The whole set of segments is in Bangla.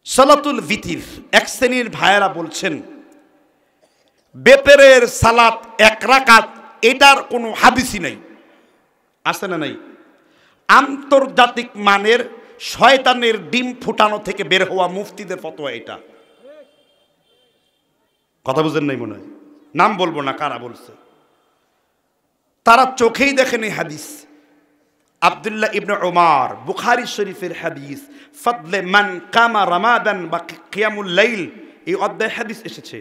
সালাতুল ভিতির এক শ্রেণীর ভাইয়েরা বলছেন বেতেরের সালাত এক রাকাত, এটার কোনো হাদিসই নাই। আছে না নাই? আন্তর্জাতিক মানের শয়তানের ডিম ফুটানো থেকে বের হওয়া মুফতিদের ফতোয়া এটা। কথা বুঝেন নাই মনে হয়, নাম বলবো না কারা বলছে, তারা চোখেই দেখেনি হাদিস। আব্দুল্লাহ ইবনে উমর বুখারী শরীফের হাদিস, ফাদলে মান কামা রামাদান বা কিয়ামুল লাইল, এই অধ্যায় হাদিস এসেছে।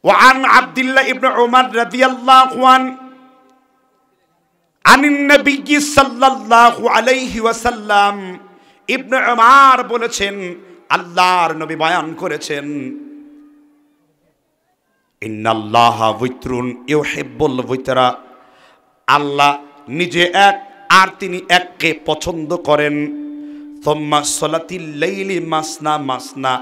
ওয়ান আব্দুল্লাহ ইবনে উমর রাদিয়াল্লাহু আনহু আনিন নবী সাল্লাল্লাহু আলাইহি ওয়াসাল্লাম, ইবনে উমর বলেছেন আল্লাহর নবী বয়ান করেছেন, ইন্নাল্লাহা উইত্রুন ইউহিব্বুল উইতরা, আল্লাহ নিজে এক আর তিনি এককে পছন্দ করেন। সুম্মা সালাতিল লাইলি মাসনা মাসনা,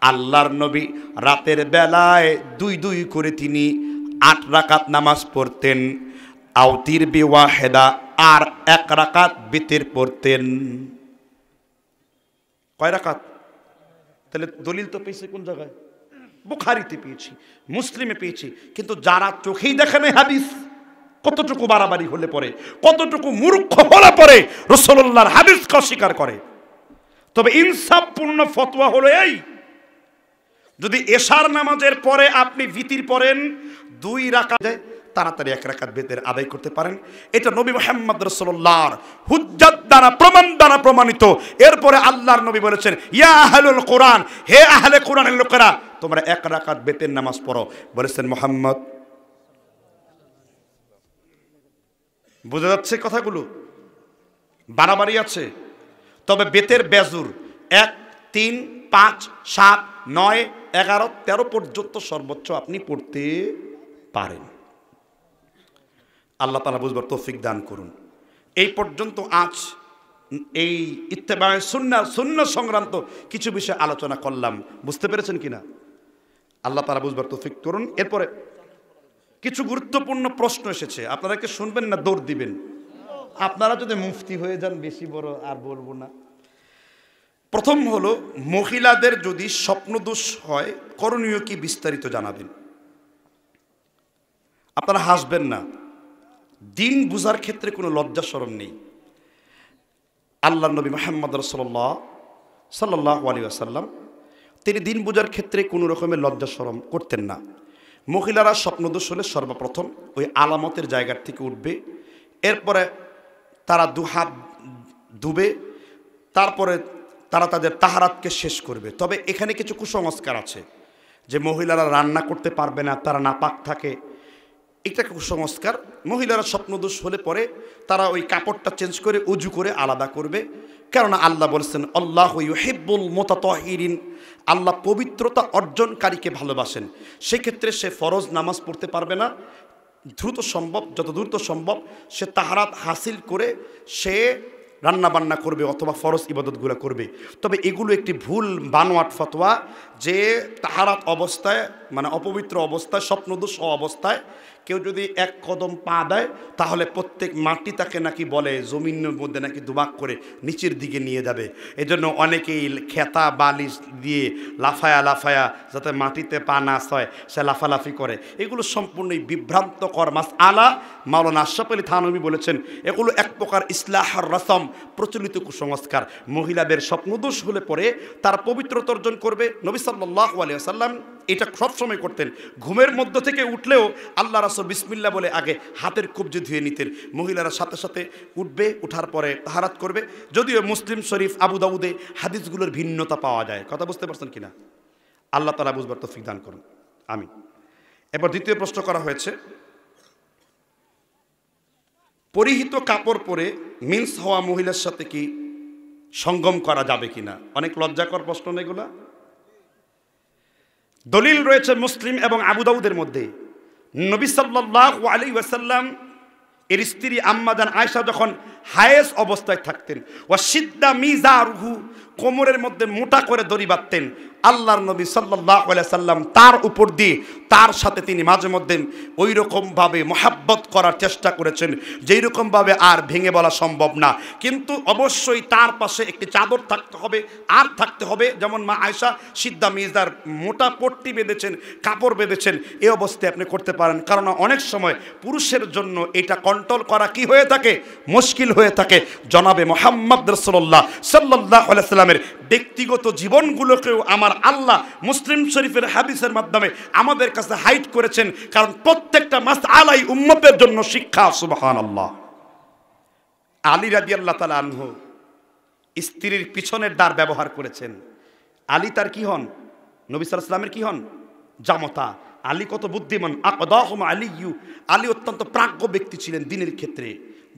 আল্লাহর নবী রাতের বেলায় দুই দুই করে তিনি 8 রাকাত নামাজ পড়তেন। আউতির বিওয়াহেদা, আর 1 রাকাত বিতির পড়তেন। কয় রাকাত? তাহলে দলিল তো পেয়েছি কোন জায়গায়? বুখারীতে পেয়েছি, মুসলিমে পেয়েছি, কিন্তু যারা চোখেই দেখে না হাদিস, কতটুকু বাড়াবাড়ি হলে পরে, কতটুকু মূর্খ হলে পরে রাসূলুল্লাহর হাদিসকে অস্বীকার করে। তবে ইনসাফপূর্ণ ফতোয়া হলো এই, যদি এশার নামাজের পরে আপনি ভিতির পড়েন 2 রাকাত, তাড়াতাড়ি 1 রাকাত বেতের আদায় করতে পারেন। এটা নবী মুহাম্মদ রাসূলুল্লাহর হুজ্জাত দ্বারা প্রমাণ দ্বারা প্রমাণিত। এরপরে আল্লাহর নবী বলেছেন, ইয়া আহলুল কোরআন, হে আহলে কোরআনের লোকেরা, তোমরা 1 রাকাত বেতের নামাজ পড়ো। বলেছেন মুহাম্মদ। বুঝা যাচ্ছে কথাগুলো? বাড়াবাড়ি আছে। তবে বেতের বেজুর 1, 3, 5, 7, 9, 11, 13 পর্যন্ত সর্বোচ্চ আপনি পড়তে পারেন। আল্লাহ তাআলা বুঝবার তৌফিক দান করুন। এই পর্যন্ত আজ এই ইত্তেবায়ে সুন্নাহ সংক্রান্ত কিছু বিষয় আলোচনা করলাম। বুঝতে পেরেছেন কিনা? আল্লাহ তাআলা বুঝবার তৌফিক করুন। এরপরে কিছু গুরুত্বপূর্ণ প্রশ্ন এসেছে, আপনারা কি শুনবেন না দৌড় দিবেন? আপনারা যদি মুফতি হয়ে যান, বেশি বড় আর বলবো না। প্রথম হলো, মহিলাদের যদি স্বপ্নদোষ হয় করণীয় কি বিস্তারিত জানাবেন। আপনারা হাসবেন না, দিন বুঝার ক্ষেত্রে কোনো লজ্জা শরম নেই। আল্লাহর নবী মুহাম্মদ রাসূলুল্লাহ সাল্লাল্লাহু আলাইহি ওয়াসাল্লাম তিনি দিন বুঝার ক্ষেত্রে কোনো রকমের লজ্জা শরম করতেন না। মহিলারা স্বপ্নদোষ হলে সর্বপ্রথম ওই আলামতের জায়গার থেকে উঠবে, এরপরে তারা 2 হাত ধুবে, তারপরে তারা তাদের তাহারাতকে শেষ করবে। তবে এখানে কিছু কুসংস্কার আছে যে মহিলারা রান্না করতে পারবে না, তারা নাপাক থাকে, এটা কুসংস্কার। মহিলারা স্বপ্নদোষ হলে পরে তারা ওই কাপড়টা চেঞ্জ করে উজু করে আলাদা করবে, কেননা আল্লাহ বলেছেন আল্লাহু ইউহিব্বুল মুতাতাহহিরিন, আল্লাহ পবিত্রতা অর্জনকারীকে ভালোবাসেন। সেক্ষেত্রে সে ফরজ নামাজ পড়তে পারবে না, যত দ্রুত সম্ভব সে তাহারাত হাসিল করে সে রান্না বান্না করবে অথবা ফরজ ইবাদতগুলো করবে। তবে এগুলো একটি ভুল বানোয়াট ফতোয়া যে তাহারাত অবস্থায়, মানে অপবিত্র অবস্থায়, স্বপ্নদোষ অবস্থায় কেউ যদি 1 কদম পা দেয় তাহলে প্রত্যেক মাটি তাকে নাকি বলে জমিনের মধ্যে নাকি দুবাক করে নিচের দিকে নিয়ে যাবে। এজন্য অনেকেই খেতা বালিশ দিয়ে লাফায়া যাতে মাটিতে পা না ছয় সে লাফালাফি করে। এগুলো সম্পূর্ণই বিভ্রান্তকর মাসআলা। মাওলানা আশরাফ আলী থানভী বলেছেন এগুলো এক প্রকার ইসলাহর রসম, প্রচলিত কুসংস্কার। মহিলাদের স্বপ্নদোষ হলে পরে তার পবিত্রতা অর্জন করবে। নবী সাল্লাল্লাহু আলাইহি ওয়াসাল্লাম এটা সবসময় করতেন। ঘুমের মধ্য থেকে উঠলেও আল্লাহ রাসূল বিসমিল্লাহ বলে আগে হাতের কবজি ধুয়ে নিতেন। মহিলারা সাথে সাথে উঠবে, উঠার পরে তাহারাত করবে। যদিও মুসলিম শরীফ, আবু দাউদে হাদিসগুলোর ভিন্নতা পাওয়া যায়। কথা বুঝতে পারছেন কিনা? আল্লাহ তাআলা বুঝবার তৌফিক দান করুন, আমিন। এবার দ্বিতীয় প্রশ্ন করা হয়েছে, পরিহিত কাপড় পরে মিন্স হওয়া মহিলার সাথে কি সঙ্গম করা যাবে কিনা? অনেক লজ্জাকর প্রশ্ন এগুলা। দলিল রয়েছে মুসলিম এবং আবু দাউদের মধ্যে। নবী সাল্লাল্লাহু আলাইহি ওয়াসাল্লাম এর স্ত্রী আম্মা জান আয়েশা যখন হায়েস অবস্থায় থাকতেন। ওয়াশিদ্দা মিজারহু, কোমরের মধ্যে মোটা করে দড়ি বাঁধতেন। আল্লাহর নবী সাল্লাল্লাহু আলাইহি সাল্লাম তার উপর দিয়ে তার সাথে তিনি মাঝে মধ্যে ওই রকমভাবে মহাব্বত করার চেষ্টা করেছেন যেই রকমভাবে আর ভেঙে বলা সম্ভব না। কিন্তু অবশ্যই তার পাশে একটি চাদর থাকতে হবে, আর থাকতে হবে যেমন মা আয়েশা সিদ্দা মিজার মোটা পট্টি বেঁধেছেন, কাপড় বেঁধেছেন। এই অবস্থায় আপনি করতে পারেন, কারণ অনেক সময় পুরুষের জন্য এটা কন্ট্রোল করা কি হয়ে থাকে, মুশকিল হয়ে থাকে। জনাবে মুহাম্মদ রাসূলুল্লাহ সাল্লাল্লাহু আলাইহি সাল্লামের ব্যক্তিগত জীবনগুলোকেও আমার আল্লাহ মুসলিম শরীফের হাদিসের মাধ্যমে আমাদের কাছে হাইড করেছেন, কারণ প্রত্যেকটা মাসআলাই উম্মতের জন্য শিক্ষা। সুবহানাল্লাহ। আলী রাদিয়াল্লাহু তাআলা আনহু স্ত্রীর পিছনের দ্বার ব্যবহার করেছেন। আলী তার কি হন? নবী সাল্লাল্লাহু আলাইহি সাল্লামের কি হন? জামতা। আলী কত বুদ্ধিমান। আকদাহুম আলিয়্যু, আলী অত্যন্ত প্রাজ্ঞ ব্যক্তি ছিলেন দিনের ক্ষেত্রে।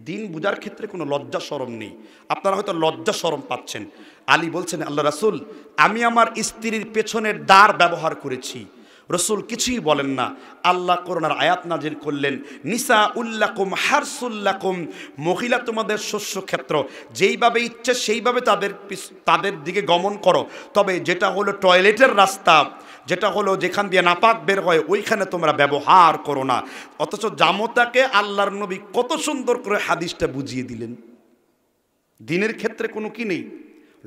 দিন বুঝার ক্ষেত্রে কোনো লজ্জা শরম নেই। আপনারা হয়তো লজ্জা শরম পাচ্ছেন। আলী বলছেন, আল্লাহ রাসূল, আমি আমার স্ত্রীর পেছনের দ্বার ব্যবহার করেছি। রসুল কিছুই বলেন না। আল্লাহ কোরআনের আয়াত নাজিল করলেন, নিসা উল্লাকুম হারসুল্লাকুম, মহিলা তোমাদের শস্য ক্ষেত্র, যেইভাবে ইচ্ছে সেইভাবে তাদের দিকে গমন করো, তবে যেটা হলো টয়লেটের রাস্তা, যেটা হলো যেখান দিয়ে নাপাক বের হয়, ওইখানে তোমরা ব্যবহার করো না। অথচ জামতাকে আল্লাহর নবী কত সুন্দর করে হাদিসটা বুঝিয়ে দিলেন। দিনের ক্ষেত্রে কোনো কি নেই,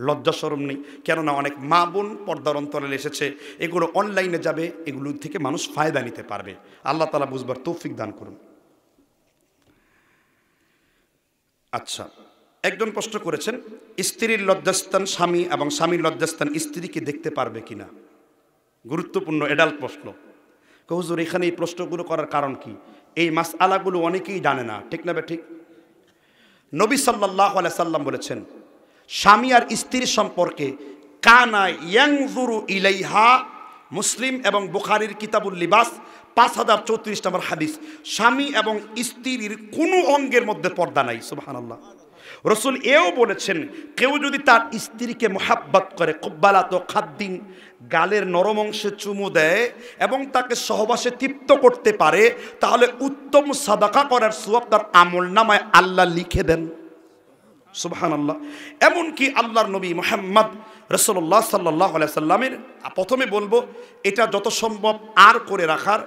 লজ্জা শরম নেই। কেননা অনেক মা বোন পর্দার অন্তরালে এসেছে, এগুলো অনলাইনে যাবে, এগুলো থেকে মানুষ ফায়দা নিতে পারবে। আল্লাহ তাআলা বুঝবার তৌফিক দান করুন। আচ্ছা, একজন প্রশ্ন করেছেন, স্ত্রীর লজ্জাস্থান স্বামী এবং স্বামীর লজ্জাস্থান স্ত্রীকে দেখতে পারবে কিনা? গুরুত্বপূর্ণ এডাল্ট প্রশ্ন। হুজুর, এখানে এই প্রশ্নগুলো করার কারণ কি? এই মাসআলাগুলো অনেকেই জানে না, ঠিক না? ঠিক। নবী সাল্লাল্লাহু আলাইহি সাল্লাম বলেছেন, স্বামী আর স্ত্রীর সম্পর্কে কানা ইয়ানজুরু ইলাইহা, মুসলিম এবং বুখারীর কিতাবুল লিবাস 5034 নম্বর হাদিস। স্বামী এবং স্ত্রীর কোনো অঙ্গের মধ্যে পর্দা নাই। সুবহানাল্লাহ। রসুল এও বলেছেন, কেউ যদি তার স্ত্রীকে মোহাব্বত করে, কব্বালাত খাদ্দিন, গালের নরম অংশে চুমু দেয় এবং তাকে সহবাসে তৃপ্ত করতে পারে, তাহলে উত্তম সাদাকা করার সওয়াব তার আমলনামায় আল্লাহ লিখে দেন। সুবহানাল্লাহ। এমনকি আল্লাহর নবী মুহাম্মদ রাসূলুল্লাহ সাল্লাল্লাহু আলাইহি সাল্লামের, প্রথমে বলবো এটা যত সম্ভব আর করে রাখার,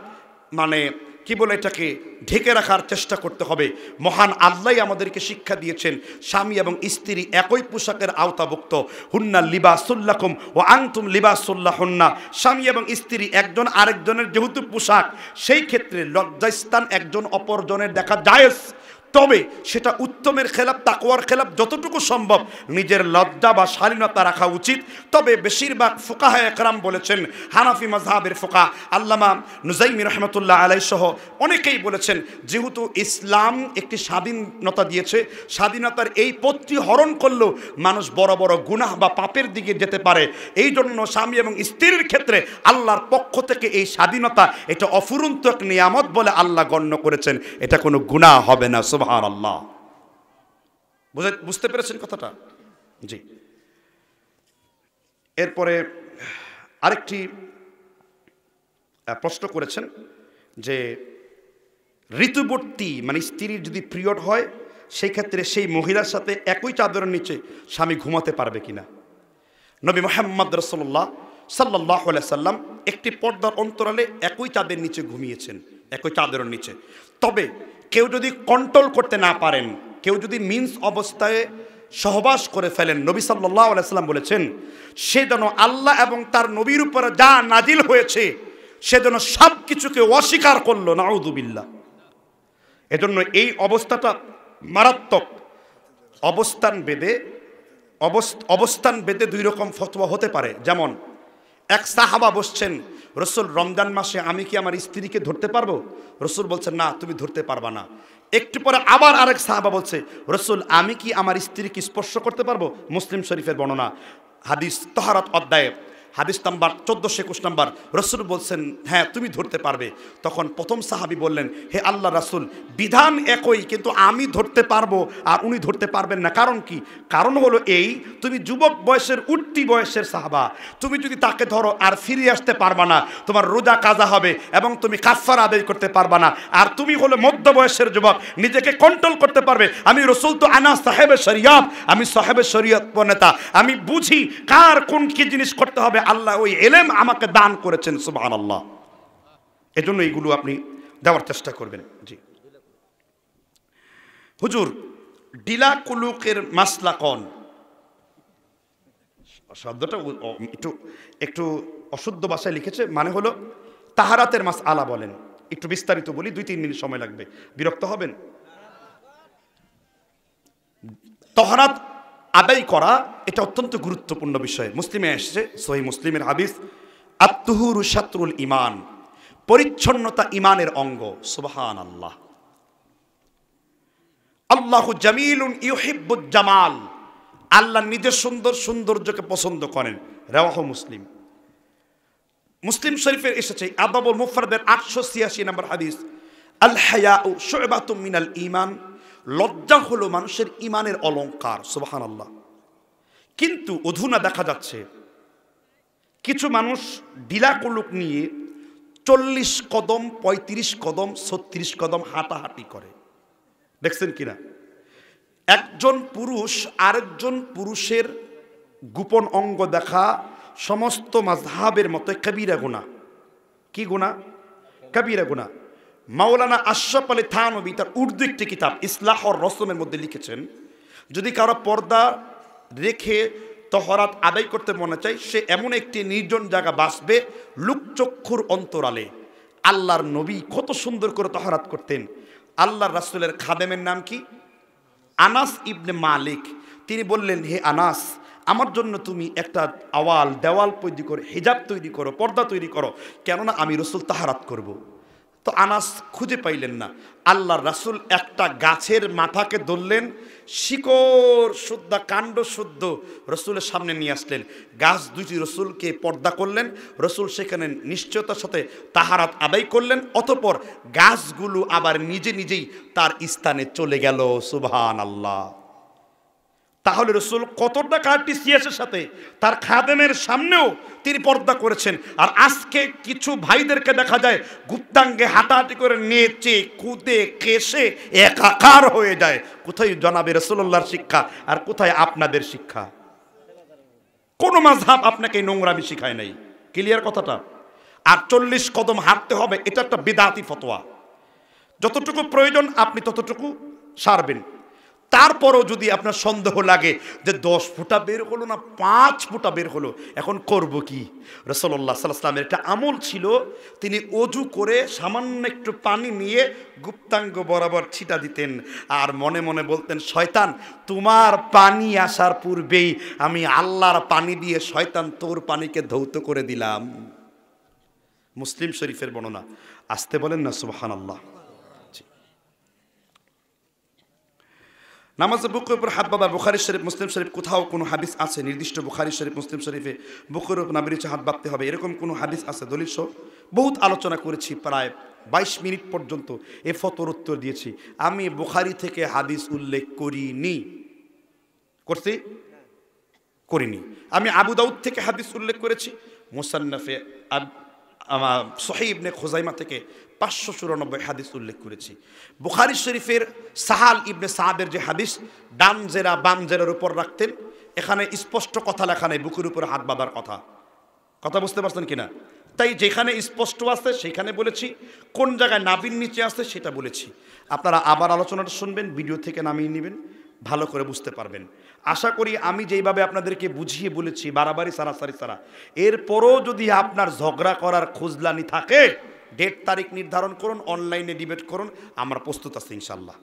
মানে কি বলে, এটাকে ঢেকে রাখার চেষ্টা করতে হবে। মহান আল্লাহ আমাদেরকে শিক্ষা দিয়েছেন, স্বামী এবং স্ত্রী একই পোশাকের আওতাভুক্ত। হুন্না লিবাসুল্লাকুম ওয়া আনতুম লিবাসুল্লাহুন্না। স্বামী এবং স্ত্রী একজন আরেকজনের যেহেতু পোশাক, সেই ক্ষেত্রে লজ্জাস্থান একজন অপরজনের দেখা জায়েজ, তবে সেটা উত্তমের খেলাফ, তাকওয়ার খেলাফ। যতটুকু সম্ভব নিজের লজ্জা বা শালীনতা রাখা উচিত। তবে বেশিরভাগ ফুকাহা একরাম বলেছেন, হানাফি মাযহাবের ফুকাহা আল্লামা নুজাইমি রাহমাতুল্লাহ আলাইহি সহ অনেকেই বলেছেন, যেহেতু ইসলাম একটি স্বাধীনতা দিয়েছে, স্বাধীনতার এই পথটি হরণ করলেও মানুষ বড় বড় গুনাহ বা পাপের দিকে যেতে পারে। এই জন্য স্বামী এবং স্ত্রীর ক্ষেত্রে আল্লাহর পক্ষ থেকে এই স্বাধীনতা, এটা অফুরন্ত এক নিয়ামত বলে আল্লাহ গণ্য করেছেন। এটা কোনো গুনাহ হবে না। সুবহানাল্লাহ। বুঝতে পেরেছেন কথাটা? জি। এরপরে আরেকটি প্রশ্ন করেছেন যে ঋতুবর্তী, মানে স্ত্রীর যদি পিরিয়ড হয়, সেই ক্ষেত্রে সেই মহিলার সাথে একই চাদরের নিচে স্বামী ঘুমাতে পারবে কিনা? নবী মুহাম্মদ রাসূলুল্লাহ সাল্লাল্লাহু আলাইহি সাল্লাম একটি পর্দার অন্তরালে একই চাঁদের নিচে ঘুমিয়েছেন, একই চাদরের নিচে। তবে কেউ যদি কন্ট্রোল করতে না পারেন, কেউ যদি মিন্স অবস্থায় সহবাস করে ফেলেন, নবী সাল্লাল্লাহু আলাইহি সাল্লাম বলেছেন, সে যেন আল্লাহ এবং তার নবীর উপরে যা নাজিল হয়েছে সে যেন সব কিছুকে অস্বীকার করলো। নাউযুবিল্লাহ। এজন্য এই অবস্থাটা মারাত্মক। অবস্থান বেদে দুই রকম ফতোয়া হতে পারে। যেমন এক সাহাবা বসছেন, রসুল রমজান মাসে আমি কি আমার স্ত্রীকে ধরতে পারবো? রসুল বলছেন, না, তুমি ধরতে পারবা না। একটু পরে আবার আরেক সাহাবা বলছে, রসুল আমি কি আমার স্ত্রীকে স্পর্শ করতে পারবো? মুসলিম শরীফের বর্ণনা, হাদিস তাহারাত অধ্যায়ে হাদিস নাম্বার 1421 নাম্বার, রাসূল বলছেন হ্যাঁ তুমি ধরতে পারবে। তখন প্রথম সাহাবী বললেন, হে আল্লাহ রাসূল, বিধান একই কিন্তু আমি ধরতে পারবো আর উনি ধরতে পারবেন না, কারণ কি? কারণ হলো এই, তুমি যুবক বয়সের উঠতি বয়সের সাহাবা, তুমি যদি তাকে ধরো আর ফিরে আসতে পারবা না, তোমার রোজা কাজা হবে এবং তুমি কাফারা আদায় করতে পারবা না। আর তুমি হলো মধ্য বয়সের যুবক, নিজেকে কন্ট্রোল করতে পারবে। আমি রাসূল তো আনা সাহেবে শরিয়ত, আমি সাহেবে শরিয়ত প্রণেতা, আমি বুঝি কার কোন কি জিনিস করতে হবে। আল্লাহ ওই ইলম আমাকে দান করেছেন, সুবহানাল্লাহ। এজন্য এইগুলো আপনি দেওয়ার চেষ্টা করবেন। জি হুজুর, ডিলা কুলুকের মাসলা কোন? শব্দটা একটু একটু অশুদ্ধ ভাষায় লিখেছে, মানে হলো তাহারাতের মাসআলা বলেন। একটু বিস্তারিত বলি, 2-3 মিনিট সময় লাগবে, বিরক্ত হবেন? তাহারাত আদায় করা এটা অত্যন্ত গুরুত্বপূর্ণ বিষয়। মুসলিমে এসেছে, সহিহ মুসলিমের হাদিস, আত-তুহুরু শাতরুল ঈমান, পরিচ্ছন্নতা ঈমানের অঙ্গ। সুবহানাল্লাহ। আল্লাহু জামিলুন ইউহিব্বুজ জামাল, আল্লাহ নিজের সৌন্দর্যকে পছন্দ করেন। রাওয়াহু মুসলিম। মুসলিম শরীফের এসেছে আদাবুল মুফরাদের 886 নম্বর হাদিস, আল হায়াউ শু'বাতুম মিনাল ঈমান, লজ্জা হলো মানুষের ঈমানের অলংকার। সুবহানাল্লাহ। কিন্তু অধুনা দেখা যাচ্ছে কিছু মানুষ ঢিলা কুলুক নিয়ে 40 কদম, 35 কদম, 36 কদম হাঁটাহাঁটি করে। দেখছেন কিনা? একজন পুরুষ আরেকজন পুরুষের গোপন অঙ্গ দেখা সমস্ত মাযহাবের মতো কবিরা গুনাহ। কি গুনাহ? কবিরা গুনাহ। মাওলানা আশরাফ আলী থানভী তার উর্দু একটি কিতাব ইসলাহ আর রসমের মধ্যে লিখেছেন, যদি কারো পর্দা রেখে তহরাত আদায় করতে মনে চায়, সে এমন একটি নির্জন জায়গা বাসবে লুকচক্ষুর অন্তরালে। আল্লাহর নবী কত সুন্দর করে তহরাত করতেন। আল্লাহর রাসূলের খাদেমের নাম কি? আনাস ইবনে মালিক। তিনি বললেন, হে আনাস, আমার জন্য তুমি একটা দেওয়াল তৈরি করো, হিজাব তৈরি করো, পর্দা তৈরি করো, কেননা আমি রাসূল তাহারাত করব। তো আনাস খুঁজে পাইলেন না। আল্লাহর রাসূল একটা গাছের মাথাকে ধরলেন, শিকড় শুদ্ধ কাণ্ড শুদ্ধ রসুলের সামনে নিয়ে আসলেন। গাছ দুইটি রসুলকে পর্দা করলেন, রসুল সেখানে নিশ্চয়তার সাথে তাহারাত আদায় করলেন। অতঃপর গাছগুলো আবার নিজে নিজেই তার স্থানে চলে গেল। সুবহানাল্লাহ। তাহলে রসুল কতটা কার্টিসিয়াসের সাথে তার খাদেমের সামনেও তিনি পর্দা করেছেন। আর আজকে কিছু ভাইদেরকে দেখা যায় গুপ্তাঙ্গে হাঁটাহাঁটি করে নেচে কুদে কেশে একাকার হয়ে যায়। কোথায় জনাবে রাসূলুল্লাহর শিক্ষা আর কোথায় আপনাদের শিক্ষা? কোন মাযহাব আপনাকে নোংরামি শিখায় নাই। ক্লিয়ার কথাটা? আর 40 কদম হাঁটতে হবে, এটা একটা বিদআতি ফতোয়া। যতটুকু প্রয়োজন আপনি ততটুকু সারবেন। তারপরও যদি আপনার সন্দেহ লাগে যে 10 ফুটা বের হলো না 5 ফুটা বের হলো, এখন করব কি? রাসূলুল্লাহ সাল্লাল্লাহু আলাইহি ওয়াসাল্লামের একটা আমল ছিল, তিনি অজু করে সামান্য একটু পানি নিয়ে গুপ্তাঙ্গ বরাবর ছিটা দিতেন আর মনে মনে বলতেন, শয়তান তোমার পানি আসার পূর্বেই আমি আল্লাহর পানি দিয়ে শয়তান তোর পানিকে ধৌত করে দিলাম। মুসলিম শরীফের বর্ণনা। আসতে বলেন না সুবহানাল্লাহ। নামাজের বুকের উপর হাত বাঁধা বুখারী শরীফ মুসলিম শরীফ কোথাও কোনো হাদিস আছে নির্দিষ্ট বুখারী শরীফ মুসলিম শরীফে বুকের উপর নাবির হাত বাঁধতে হবে এরকম কোনো হাদিস আছে দলিল সহ? বহুত আলোচনা করেছি, প্রায় 22 মিনিট পর্যন্ত এ ফতোয়ার উত্তর দিয়েছি। আমি বুখারী থেকে হাদিস উল্লেখ করিনি। করিনি। আমি আবু দাউদ থেকে হাদিস উল্লেখ করেছি, মুসান্নাফে সহিহ ইবনে খুজাইমা থেকে 594 হাদিস উল্লেখ করেছি। বুখারী শরীফের সাহাল ইবনে সাদের যে হাদিস ডান জেরা বাম জেরার উপর রাখতেন, এখানে স্পষ্ট কথা লেখা নেই বুকের উপর হাত বাঁধার কথা বুঝতে পারছেন কিনা? তাই যেখানে স্পষ্ট আছে সেখানে বলেছি, কোন জায়গায় নাভির নিচে আছে সেটা বলেছি। আপনারা আবার আলোচনাটা শুনবেন, ভিডিও থেকে নামিয়ে নেবেন, ভালো করে বুঝতে পারবেন। আশা করি আমি যেইভাবে আপনাদেরকে বুঝিয়ে বলেছি বাড়াবাড়ি সারাসারি সারা, এরপরও যদি আপনার ঝগড়া করার খোঁজলানি থাকে, ডেট তারিখ নির্ধারণ করুন, অনলাইনে ডিবেট করুন, আমরা প্রস্তুত আছি ইনশাল্লাহ।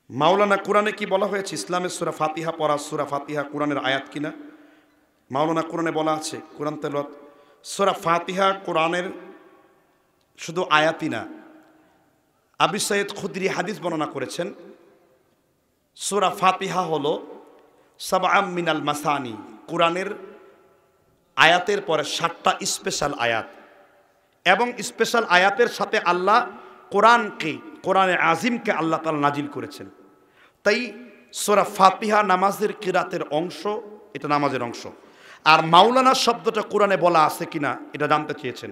মাওলানা কোরআনে কি বলা হয়েছে ইসলামের সূরা ফাতিহা পড়া? সূরা ফাতিহা কোরআনের আয়াত কিনা? মাওলানা কোরআনে বলা আছে কোরআন তেলাওয়াত। সূরা ফাতিহা কোরআনের শুধু আয়াতই না, আবু সাইদ খুদরি হাদিস বর্ণনা করেছেন, সূরা ফাতিহা হলো সাবআম মিনাল মাসানি, কোরআনের আয়াতের পরে 7টা স্পেশাল আয়াত, এবং স্পেশাল আয়াতের সাথে আল্লাহ কোরআনে আজিমকে আল্লাহ তাআলা নাজিল করেছেন। তাই সূরা ফাতিহা নামাজের কিরাতের অংশ, এটা নামাজের অংশ। আর মাওলানা শব্দটা কোরআনে বলা আছে কিনা এটা জানতে চেয়েছেন।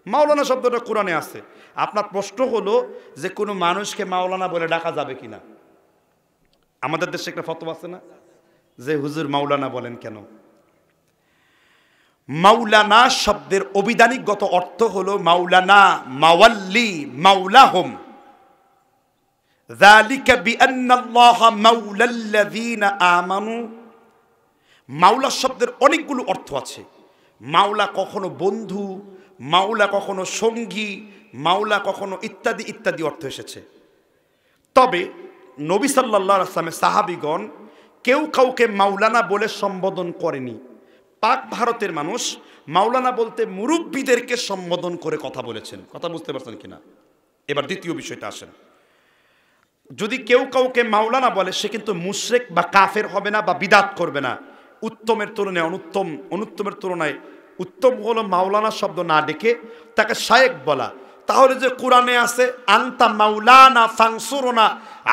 মাওলানা শব্দটা কোরআনে আছে। আপনার প্রশ্ন হলো যে কোনো মানুষকে মাওলানা বলে ডাকা যাবে কিনা। আমাদের দেশে একটা ফতোয়া আছে না যে হুজুর মাওলানা বলেন কেন? মাওলানা শব্দের অভিধানিকগত অর্থ হলো মাওলানা, মাওয়াল্লি, মাওলাহুম। যালিকা বিআন্নাল্লাহা মাওলাল্লাযীনা আমানু। মাওলা শব্দের অনেকগুলো অর্থ আছে। মাওলা কখনো বন্ধু, মাওলা কখনো সঙ্গী, মাওলা কখনো ইত্যাদি ইত্যাদি অর্থ এসেছে। তবে নবী সাল্লাল্লাহু আলাইহি ওয়াসাল্লামের সাহাবীগণ কেউ কাউকে মাওলানা বলে সম্বোধন করেনি। পাক ভারতের মানুষ মাওলানা বলতে মুরব্বীদেরকে সম্বোধন করে কথা বলেছেন। কথা বুঝতে পারছেন কিনা? এবার দ্বিতীয় বিষয়টা আসেন। যদি কেউ কাউকে মাওলানা বলে সে কিন্তু মুশরিক বা কাফের হবে না বা বিদআত করবে না। উত্তমের তুলনায় অনুত্তমের তুলনায় উত্তম হলো মাওলানা শব্দ না ডেকে তাকে শায়েখ বলা। তাহলে যে কোরআনে আছে আনতা মাওলানা ফানসুরনা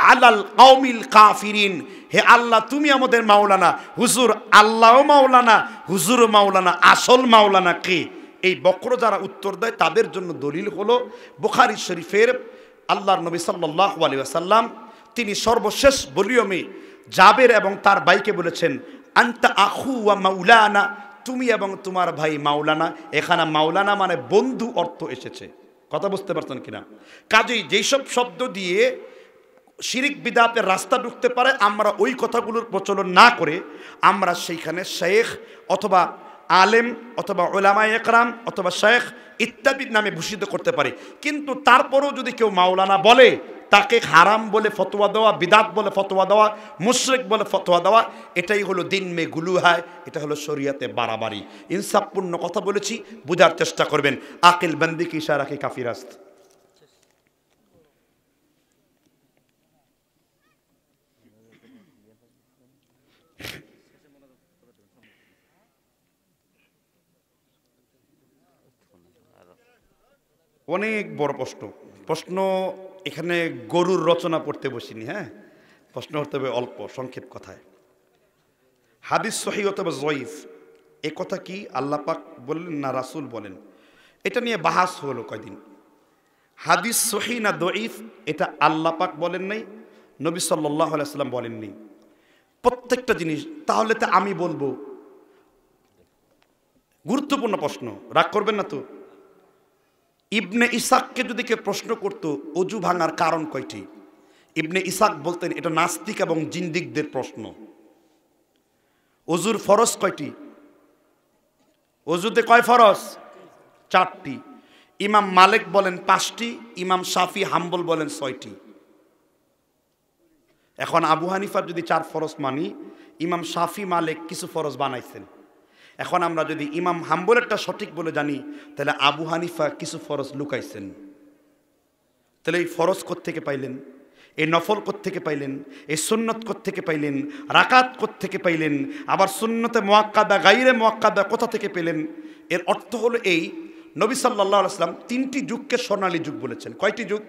আলাল কওমিল কাফিরিন, হে আল্লাহ তুমি আমাদের মাওলানা। হুজুর আল্লাহও মাওলানা, হুজুরও মাওলানা, আসল মাওলানা কে? এই বক্র যারা উত্তর দেয় তাদের জন্য দলিল হলো বুখারী শরীফের আল্লাহর নবী সাল্লাল্লাহু আলাইহি ওয়াসাল্লাম তিনি সর্বশেষ ভলিউমে জাবের এবং তার ভাইকে বলেছেন আনতা আখু ওয়া মাওলানা, তুমি এবং তোমার ভাই মাওলানা। এখানে মাওলানা মানে বন্ধু অর্থ এসেছে। কথা বুঝতে পারছেন কিনা? কাজেই যেসব শব্দ দিয়ে শিরিক বিদআতের রাস্তা ঢুকতে পারে আমরা ওই কথাগুলোর প্রচলন না করে আমরা সেইখানে শেখ অথবা আলেম অথবা উলামায়ে ইকরাম অথবা শেখ ইত্যাদি নামে ভূষিত করতে পারি। কিন্তু তারপরেও যদি কেউ মাওলানা বলে তাকে হারাম বলে ফতোয়া দেওয়া, বিদআত বলে ফতোয়া দেওয়া, মুশরিক বলে ফতোয়া দেওয়া, এটাই হলো দিন মে গুলু হয়, এটা হলো শরীয়তে বাড়াবাড়ি। ইনসাফপূর্ণ কথা বলেছি, বোঝার চেষ্টা করবেন। আকিল বন্দি কি ইশারা কি কাফিরাস্ত। অনেক বড় প্রশ্ন এখানে গরুর রচনা পড়তে বসিনি। হ্যাঁ, প্রশ্ন হতে হবে অল্প সংক্ষেপ কথায়। হাদিস সহিহ অথবা জয়ীফ এ কথা কি আল্লাহ পাক বললেন না রাসূল বলেন? এটা নিয়ে বাহাস হলো কয়দিন। হাদিস সহিহ না দঈফ এটা আল্লাহ পাক বলেন নাই, নবী সাল্লাল্লাহু আলাইহি ওয়াসাল্লাম বলেননি। প্রত্যেকটা জিনিস তাহলে তো আমি বলবো। গুরুত্বপূর্ণ প্রশ্ন, রাগ করবেন না তো? ইবনে ইসাককে যদি কেউ প্রশ্ন করতো অজু ভাঙার কারণ কয়টি, ইবনে ইসাক বলতেন এটা নাস্তিক এবং জিন্দিকদের প্রশ্ন। অজুর ফরজ কয়টি? অজুতে কয় ফরজ? 4টি। ইমাম মালিক বলেন 5টি, ইমাম শাফি হাম্বল বলেন 6টি। এখন আবু হানিফার যদি 4 ফরজ মানি, ইমাম শাফি মালিক কিছু ফরজ বানাইছেন। এখন আমরা যদি ইমাম হাম্বলেরটা সঠিক বলে জানি তাহলে আবু হানিফা কিছু ফরজ লুকাইছেন। তাহলে এই ফরজ কোত্থেকে পাইলেন? এই নফল কোত্থেকে পাইলেন? এই সুন্নত কোত্থেকে পাইলেন? রাকাত কোত্থেকে পাইলেন? আবার সুন্নতে মুআক্কাদা গায়রে মুআক্কাদা কোথা থেকে পেলেন? এর অর্থ হলো এই, নবী সাল্লাল্লাহু আলাইহি ওয়াসাল্লাম 3টি যুগকে স্বর্ণালী যুগ বলেছেন। কয়টি যুগ?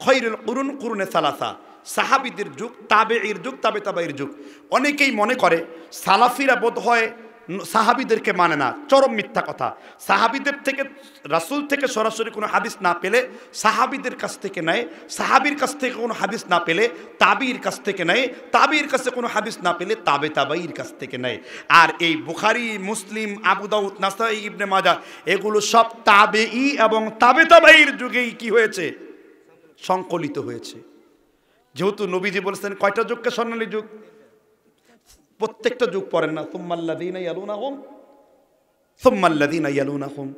খৈরুল কুরুন কুরুনে সালাসা, সাহাবীদের যুগ, তাবেঈর যুগ, তাবে তাবেঈর যুগ। অনেকেই মনে করে সালাফিরা বোধ হয় সাহাবীদেরকে মানে না, চরম মিথ্যা কথা। সাহাবীদের থেকে রাসূল থেকে সরাসরি কোনো হাদিস না পেলে সাহাবীদের কাছ থেকে নেয়, সাহাবীর কাছ থেকে কোনো হাদিস না পেলে তাবির কাছ থেকে নেয়, তাবির কাছে কোনো হাদিস না পেলে তাবে তাবাইর কাছ থেকে নেয়। আর এই বুখারী, মুসলিম, আবু দাউদ, নাসাই, ইবনে মাজাহ এগুলো সব তাবেঈ এবং তাবে তাবাইর যুগেই কি হয়েছে? সংকলিত হয়েছে। যেহেতু নবীজি বলেছেন কয়টা যুগকে স্বর্ণালী যুগ? প্রত্যেকটা যুগ পড়েন না সুম্মাল্লাযীনা ইয়ালুনাহুম সুম্মাল্লাযীনা ইয়ালুনাহুম।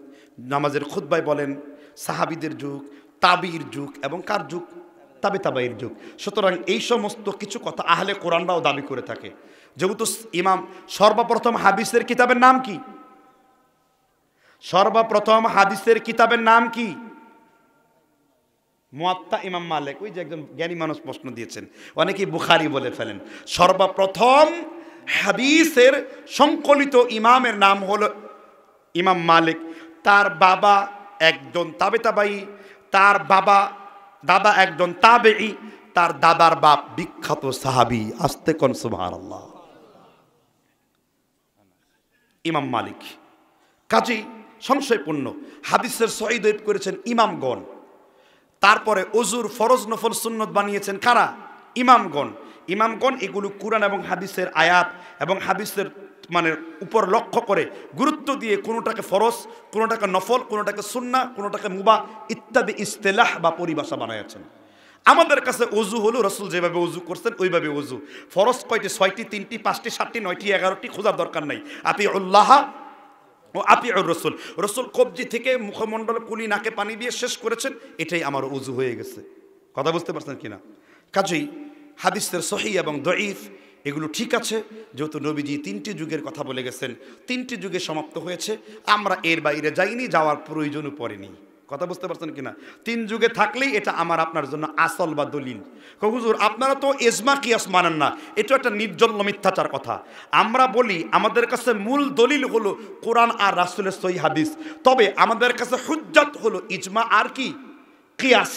নামাজের খুতবায় বলেন সাহাবীদের যুগ, তাবির যুগ এবং কার যুগ? তাবে তাবাইর যুগ। সুতরাং এই সমস্ত কিছু কথা আহলে কোরআনরাও দাবি করে থাকে। যেহেতু ইমাম সর্বপ্রথম হাদিসের কিতাবের নাম কি? সর্বপ্রথম হাদিসের কিতাবের নাম কি? মুয়াত্তা ইমাম মালিক, ওই যে একজন জ্ঞানী মানুষ প্রশ্ন দিয়েছেন, অনেকেই বুখারী বলে ফেলেন। সর্বপ্রথম হাদিসের সংকলিত ইমামের নাম হলো ইমাম মালিক। তার বাবা একজন তাবেই, তার বাবা দাদা একজন তাবেই, তার দাদার বাপ বিখ্যাত সাহাবী। আস্তে কোন সুবহানাল্লাহ। ইমাম মালিক কাজী সংশয়পূর্ণ হাদিসের সহিহ দৈব করেছেন ইমামগণ। তারপরে অজুর ফরজ নফল সুন্নত বানিয়েছেন কারা? ইমামগণ। ইমামগণ এগুলো কুরআন এবং হাদিসের আয়াত এবং হাদিসের মানে উপর লক্ষ্য করে গুরুত্ব দিয়ে কোনোটাকে ফরজ, কোনোটাকে নফল, কোনোটাকে সুন্নাহ, কোনোটাকে মুবাহ ইত্যাদি ইস্তেলাহ বা পরিভাষা বানিয়েছেন। আমাদের কাছে অজু হলো রসুল যেভাবে অজু করছেন ওইভাবে অজু। ফরজ কয়টি? 6টি, 3টি, 5টি, 7টি, 9টি, 11টি, খোঁজার দরকার নাই। আতিউল্লাহ ও আতিউর রসুল। রসুল কবজি থেকে মুখমণ্ডল কুলি নাকে পানি দিয়ে শেষ করেছেন, এটাই আমার অজু হয়ে গেছে। কথা বুঝতে পারছেন কিনা? কাজেই হাদিসের সহিহ এবং দঈফ এগুলো ঠিক আছে, যেহেতু নবীজি 3টি যুগের কথা বলে গেছেন, 3টি যুগে সমাপ্ত হয়েছে, আমরা এর বাইরে যাইনি, যাওয়ার প্রয়োজনও পড়েনি। কথা বুঝতে পারছেন কিনা? 3 যুগে থাকলেই এটা আমার আপনার জন্য আসল বা দলিল। হুজুর আপনারা তো ইজমা কিয়াস মানেন না, এটা একটা নির্জল মিথ্যাচার কথা। আমরা বলি আমাদের কাছে মূল দলিল হলো কোরআন আর রাসূলের সহিহ হাদিস, তবে আমাদের কাছে হুজ্জাত হলো ইজমা আর কি কিয়াস।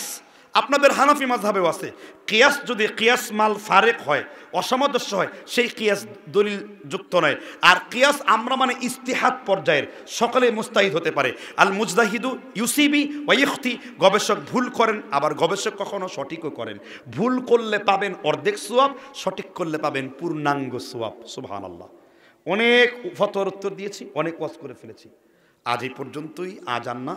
আপনাদের হানাফি মাযহাবেও আছে কিয়াস, যদি কিয়াস মাল ফারেক হয়, অসামঞ্জস্য হয়, সেই কিয়াস দলিল যুক্ত নয়। আর কিয়াস আমরা মানে ইজতিহাদ পর্যায়ের, সকলে মুস্তাহিদ হতে পারে। আল মুজতাহিদু ইউসিবি ওয়া ইখতি, গবেষক ভুল করেন, আবার গবেষক কখনো সঠিকও করেন। ভুল করলে পাবেন অর্ধেক সওয়াব, সঠিক করলে পাবেন পূর্ণাঙ্গ সওয়াব। সুবহানাল্লাহ। অনেক ফতোয়ার উত্তর দিয়েছি, অনেক ওয়াজ করে ফেলেছি। আজ এই পর্যন্তই। আজ আর না।